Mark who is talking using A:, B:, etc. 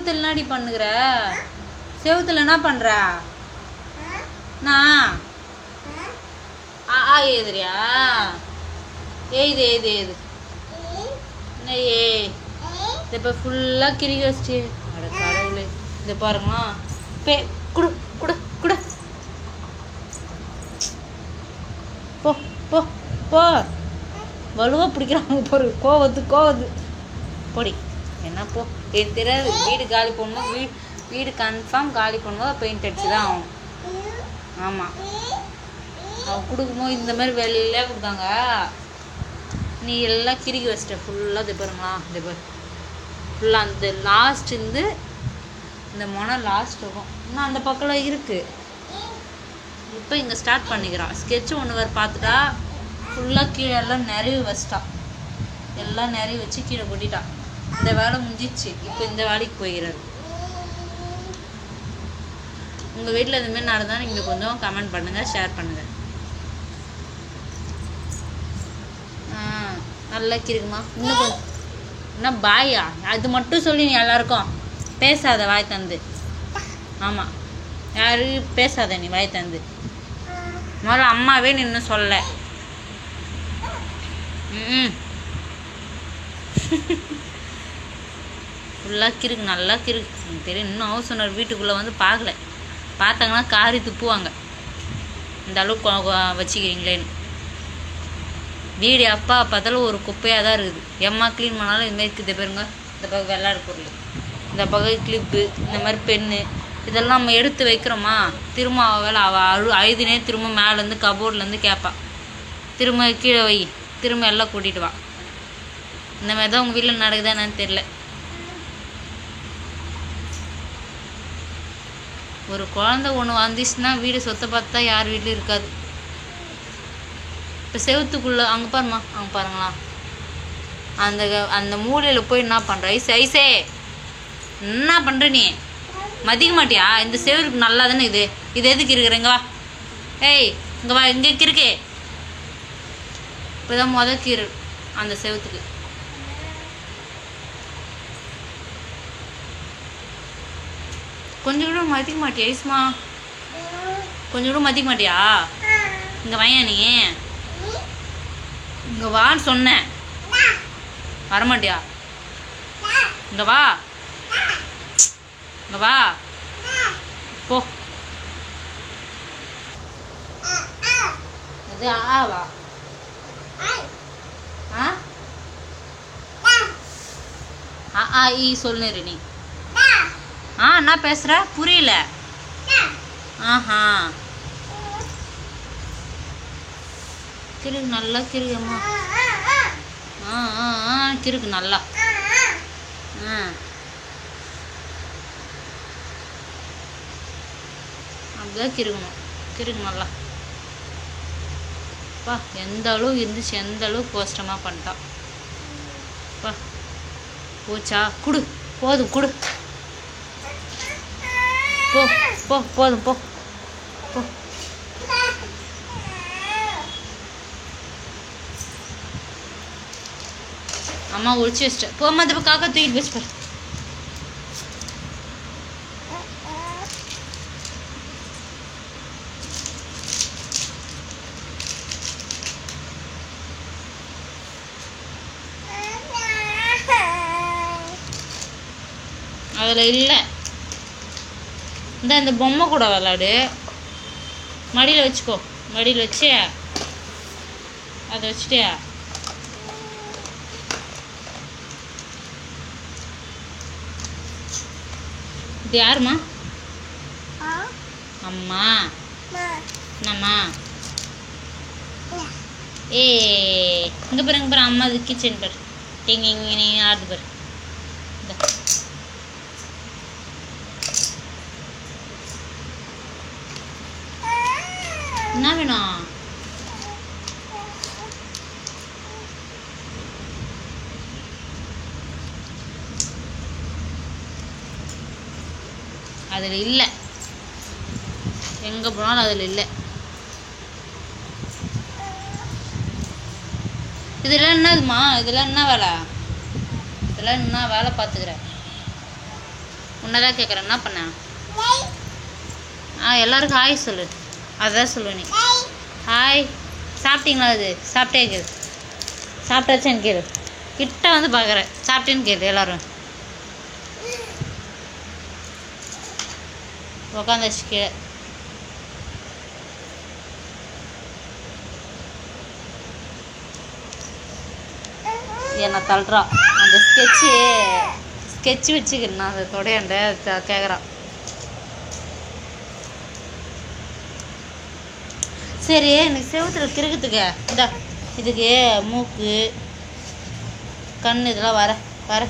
A: செவுத்துல என்னடி பண்ணுகிற? செவுத்துல என்ன பண்ற? நான் ஆ எழுதுறியா? எழுது எழுது எழுது. என்ன இப்போ ஃபுல்லாக கிரிக்கி வச்சிட்டு அட கடவுளே. இதை பாருங்களா. குடு குடு குடு. போ போ போ. வலுவாக பிடிக்கிறாங்க போரு. கோவது பொடி. என்ன போ. எனக்கு தெரியாது. வீடு காலி பண்ணும்போது வீடு கன்ஃபார்ம் காலி பண்ணும்போது பெயிண்ட் அடிச்சு தான் ஆகும். ஆமாம், அவன் கொடுக்கும்போது இந்த மாதிரி வெளியிலே கொடுத்தாங்க. நீ எல்லாம் கிறுக்கி வச்சிட்ட ஃபுல்லாக. இது பாருங்களா. இது பாரு ஃபுல்லாக அந்த லாஸ்ட் இருந்து இந்த மொனை லாஸ்ட் இருக்கும். இன்னும் அந்த பக்கம் இருக்குது. இப்போ இங்கே ஸ்டார்ட் பண்ணிக்கிறான். ஸ்கெட்சு ஒன்று வேறு பார்த்துட்டா ஃபுல்லாக கீழே எல்லாம் நிறைய வச்சிட்டா. எல்லாம் நிறைய வச்சு கீழே கொட்டிட்டான். இந்த வேலை முடிஞ்சிச்சு. இப்போ இந்த வேலைக்கு போயிடுறாரு. உங்கள் வீட்டில் இதுமாரி நடந்தால் நீங்கள் கொஞ்சம் கமெண்ட் பண்ணுங்கள், ஷேர் பண்ணுங்கள். நல்லா கிருக்குமா. இன்னும் கொஞ்சம் என்ன பாயா? அது மட்டும் சொல்லி நீ எல்லாருக்கும் பேசாத வாய் தந்து. ஆமாம், யாரும் பேசாத நீ வாய் தந்து. முதல்ல அம்மாவே நின்று சொல்ல. ஃபுல்லாக கிறுக்கு, நல்லா கிறுக்கு. எனக்கு தெரியும். இன்னும் ஹவுஸ் ஓனர் வீட்டுக்குள்ளே வந்து பார்க்கல. பார்த்தாங்கன்னா காரி துப்புவாங்க. இந்த அளவுக்கு வச்சுக்கிறீங்களேன்னு. வீடு அப்பா பார்த்தாலும் ஒரு குப்பையாக தான் இருக்குது. எம்மா க்ளீன் பண்ணாலும் இதுமாரி இருக்குது பாருங்க. இந்த பக்கம் வெள்ளாடு பொருள், இந்த பக்கம் கிளிப்பு, இந்த மாதிரி பென்னு, இதெல்லாம் நம்ம எடுத்து வைக்கிறோமா. திரும்ப வேலை அவள் அழுதினே திரும்ப மேலேருந்து கபோர்ட்லேருந்து கேட்பா. திரும்ப கீழே வை, திரும்ப எல்லாம் கூட்டிகிட்டு வா. இந்த மாதிரி தான் உங்கள் வீட்டில் நடக்குதா என்னன்னு தெரில. ஒரு குழந்தை ஒன்று வந்துச்சுன்னா வீடு சொத்தை பார்த்து தான் யார் வீட்லையும் இருக்காது. இப்போ செவத்துக்குள்ளே அங்கே பாருமா, அங்கே பாருங்களா. அந்த மூலையில் போய் என்ன பண்ணுற? ஐசே என்ன பண்ணுற நீ? மதிக்க மாட்டியா? இந்த செவருக்கு நல்லா தானே இது எதுக்கு இருக்கிற? இங்கே வா. ஏய் இங்கே வா. இங்கே இருக்கே. இப்போ தான் கீரை அந்த செவத்துக்கு. கொஞ்சம் கூட மதிக்க மாட்டியா ஐஸ்மா? கொஞ்சம் கூட மதிக்க மாட்டியா? இங்கே வாயா நீ. இங்கே வான்னு சொன்னேன். வரமாட்டியா? இங்கே வா, இங்கே வா போ. அது ஆவா? சொல்லுரு நீ. என்ன பேசுற? புரியல. ஆஹா, கிறுக்கு நல்லா கிறுக்குமா. கிறுக்கு நல்லா. அப்படிதான் கிறுக்கணும். கிறுக்கு நல்லா. பா எந்த அளவு இருந்துச்சு, எந்த அளவுக்கு கஷ்டமாக பண்ணிட்டான். பா போச்சா? குடு, போதும் குடு. போ போ, போதும் போ போ. அம்மா ஒழிச்சு வச்சிட்டேன். போம்மா. இந்த காக்கா தூக்கிட்டு வச்சு பாரு. அதில் இல்லை. இந்த பொம்மை கூட விளாடு. மடியில் வச்சுக்கோ. மடியில் வச்சு அதை வச்சுட்டியா? இது யாருமா? அம்மா. என்னம்மா? இங்கே பாரு, இங்கே பாரு. அம்மா அது கிச்சன் பாரு. இங்கே நீ ஆடுது பாரு. என்ன வேணும்? அதில் இல்லை. எங்கே போனாலும் அதில் இல்லை. இதெல்லாம் என்னதுமா? இதெல்லாம் என்ன வேலை? இதெல்லாம் என்ன வேலை பார்த்துக்கிறேன்? உன்னதான் கேட்குறேன், என்ன பண்ண? எல்லாருக்கும் ஹாய் சொல்லு. அதான் சொல்லு நீ. ஹாய். சாப்பிட்டீங்களா? அது சாப்பிட்டே கேளு. சாப்பிட்டாச்சுன்னு கேளு. கிட்ட வந்து பார்க்குறேன். சாப்பிட்டேன்னு கேளு எல்லோரும். உக்காந்துச்சு கீழே. என்னை தள்ளுறா. அந்த ஸ்கெட்சு வச்சுக்கிறேன் அந்த தொடையாண்ட கேட்குறான். சரி, எனக்கு செவத்தில் கிறுக்குதுக்கு இந்த இதுக்கு மூக்கு கண் இதெல்லாம் வர